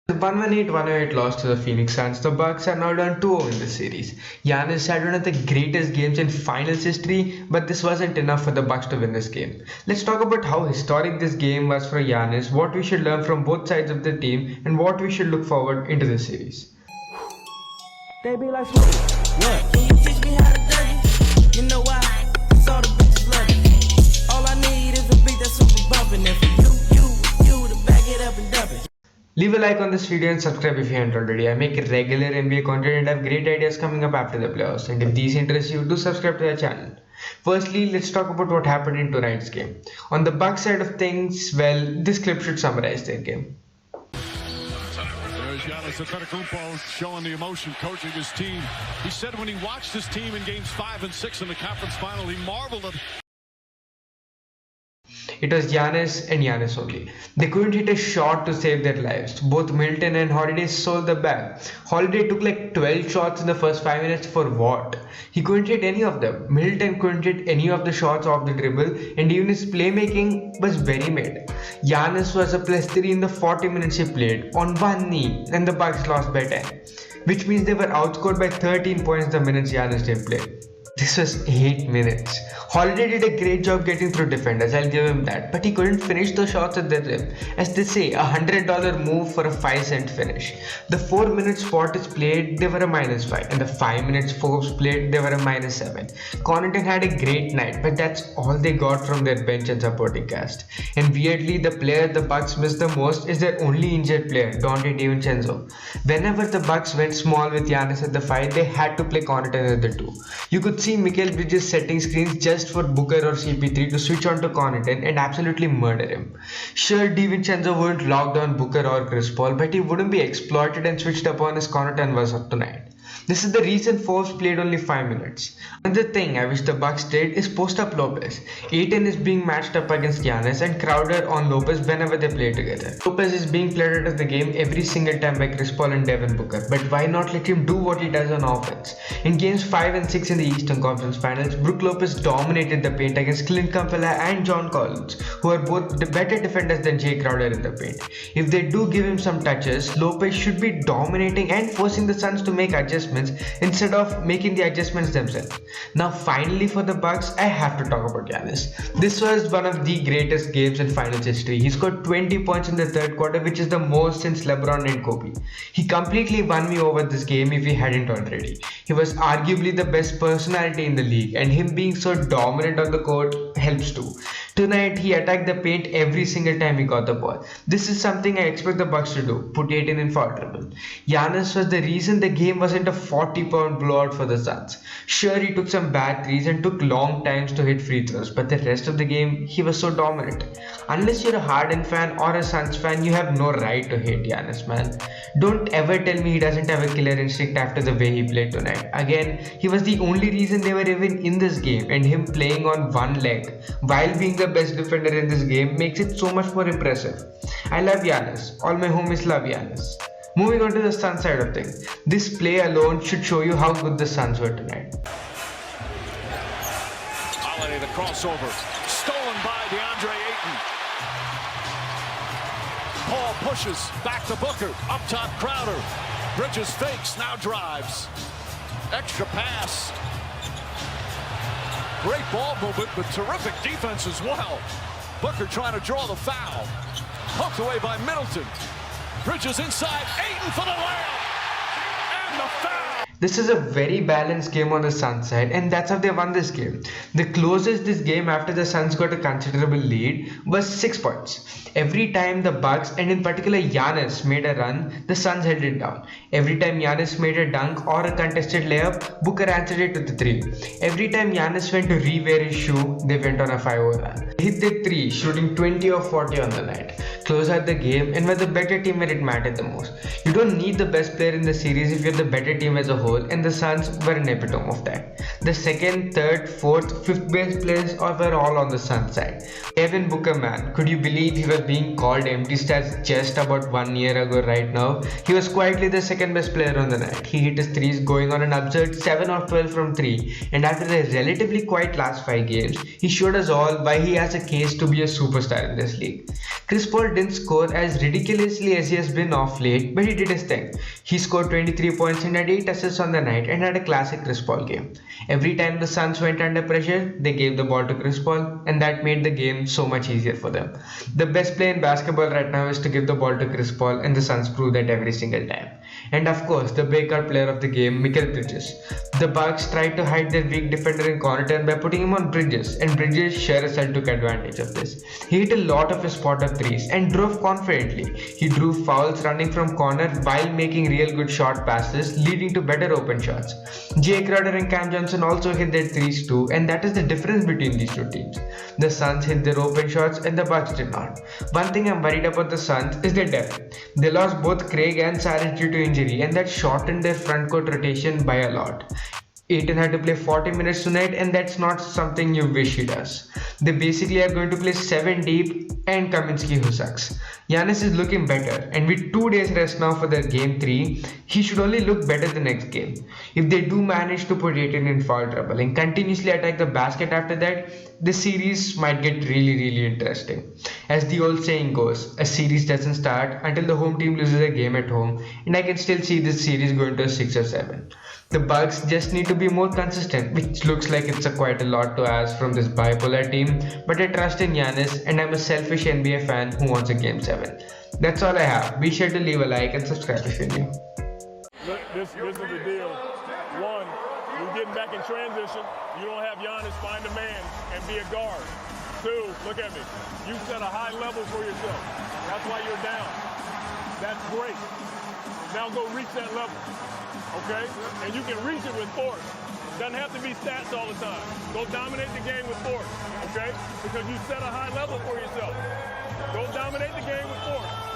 The 118-108 loss to the Phoenix Suns, the Bucks are now down 2-0 in the series. Giannis had one of the greatest games in finals history, but this wasn't enough for the Bucks to win this game. Let's talk about how historic this game was for Giannis, what we should learn from both sides of the team, and what we should look forward into the series. They be like, what? Can you teach me how to dirty? You know why? Cause all the bitches love it. All I need is a beat that's super bumpin'. And for you to back it up and dump it. Leave a like on this video and subscribe if you haven't already. I make regular NBA content and have great ideas coming up after the playoffs. And if these interest you, do subscribe to the channel. Firstly, let's talk about what happened in tonight's game. On the Bucks side of things, well, this clip should summarize their game. There's Giannis Antetokounmpo showing the emotion, coaching his team. He said when he watched his team in games 5 and 6 in the conference final, he marveled at. It was Giannis and Giannis only. They couldn't hit a shot to save their lives. Both Middleton and Holiday sold the bag. Holiday took like 12 shots in the first 5 minutes for what? He couldn't hit any of them. Middleton couldn't hit any of the shots off the dribble, and even his playmaking was very mid. Giannis was a +3 in the 40 minutes he played on one knee, and the Bucks lost by 10. Which means they were outscored by 13 points the minutes Giannis didn't play. This was 8 minutes. Holiday did a great job getting through defenders, I'll give him that, but he couldn't finish the shots at the rim. As they say, a $100 move for a 5-cent finish. The 4 minutes Portis played, they were a -5, and the 5 minutes Forbes played, they were a -7. Connaughton had a great night, but that's all they got from their bench and supporting cast. And weirdly, the player the Bucks missed the most is their only injured player, Dante DiVincenzo. Whenever the Bucks went small with Giannis at the 5, they had to play Connaughton at the 2. You could see Mikal Bridges setting screens just for Booker or CP3 to switch on to Connaughton and absolutely murder him. Sure, DiVincenzo wouldn't lock down Booker or Chris Paul, but he wouldn't be exploited and switched upon as Connaughton was up tonight. This is the reason Forbes played only 5 minutes. Another thing I wish the Bucks did is post up Lopez. Ayton is being matched up against Giannis and Crowder on Lopez whenever they play together. Lopez is being played out of the game every single time by Chris Paul and Devin Booker, but why not let him do what he does on offense? In games 5 and 6 in the Eastern Conference Finals, Brook Lopez dominated the paint against Clint Capela and John Collins, who are both better defenders than Jay Crowder in the paint. If they do give him some touches, Lopez should be dominating and forcing the Suns to make adjustments instead of making the adjustments themselves. Now finally for the Bucks, I have to talk about Giannis. This was one of the greatest games in finals history. He scored 20 points in the third quarter, which is the most since LeBron and Kobe. He completely won me over this game if he hadn't already. He was arguably the best personality in the league, and him being so dominant on the court helps too. Tonight he attacked the paint every single time he got the ball. This is something I expect the Bucks to do, put Ayton in foul trouble. Giannis was the reason the game wasn't a 40-point blowout for the Suns. Sure, he took some bad threes and took long times to hit free throws, but the rest of the game he was so dominant. Unless you're a Harden fan or a Suns fan, you have no right to hate Giannis, man. Don't ever tell me he doesn't have a killer instinct after the way he played tonight. Again, he was the only reason they were even in this game, and him playing on one leg while being the best defender in this game makes it so much more impressive. I love Giannis. All my homies love Giannis. Moving on to the Suns side of things. This play alone should show you how good the Suns were tonight. Holiday, the crossover, stolen by DeAndre Ayton. Paul pushes back to Booker, up top Crowder. Bridges fakes, now drives. Extra pass. Great ball movement, but terrific defense as well. Booker trying to draw the foul. Poked away by Middleton. Bridges inside, Ayton for the layup. And the foul. This is a very balanced game on the Suns side, and that's how they won this game. The closest this game after the Suns got a considerable lead was 6 points. Every time the Bucks, and in particular Giannis, made a run, the Suns held it down. Every time Giannis made a dunk or a contested layup, Booker answered it with a 3. Every time Giannis went to re-wear his shoe, they went on a 5-0 run. They hit their 3, shooting 20 or 40 on the night. Close out the game and were the better team when it mattered the most. You don't need the best player in the series if you're the better team as a whole. whole, and the Suns were an epitome of that. The second, third, fourth, fifth best players were all on the Suns side. Devin Booker, man, could you believe he was being called empty stats just about 1 year ago right now? He was quietly the second best player on the night. He hit his threes going on an absurd 7 of 12 from 3, and after a relatively quiet last 5 games, he showed us all why he has a case to be a superstar in this league. Chris Paul didn't score as ridiculously as he has been off late, but he did his thing. He scored 23 points and had 8 assists on the night and had a classic Chris Paul game. Every time the Suns went under pressure, they gave the ball to Chris Paul, and that made the game so much easier for them. The best play in basketball right now is to give the ball to Chris Paul, and the Suns prove that every single time. And of course, the breakout player of the game, Mikal Bridges. The Bucks tried to hide their weak defender in corner turn by putting him on Bridges, and Bridges sure as hell took advantage of this. He hit a lot of his spot-up threes and drove confidently. He drew fouls running from corner while making real good short passes, leading to better open shots. Jay Crowder and Cam Johnson also hit their threes too, and that is the difference between these two teams. The Suns hit their open shots and the Bucks did not. One thing I'm worried about the Suns is their depth. They lost both Craig and Saric due to injury, and that shortened their front court rotation by a lot. Aiton had to play 40 minutes tonight, and that's not something you wish he does. They basically are going to play 7 deep and Kaminsky, who sucks. Giannis is looking better, and with 2 days rest now for their game 3, he should only look better the next game. If they do manage to put Aiton in foul trouble and continuously attack the basket after that, this series might get really interesting. As the old saying goes, a series doesn't start until the home team loses a game at home, and I can still see this series going to a 6 or 7. The Bucks just need to be more consistent, which looks like it's quite a lot to ask from this bipolar team, but I trust in Giannis, and I'm a selfish NBA fan who wants a game 7. That's all I have. Be sure to leave a like and subscribe if you're new. This is the deal. One, you're getting back in transition. You don't have Giannis find a man and be a guard. 2, look at me. You set a high level for yourself. That's why you're down. That's great. Now go reach that level. Okay? And you can reach it with force. Doesn't have to be stats all the time. Go dominate the game with force. Okay? Because you set a high level for yourself. Go dominate the game with force.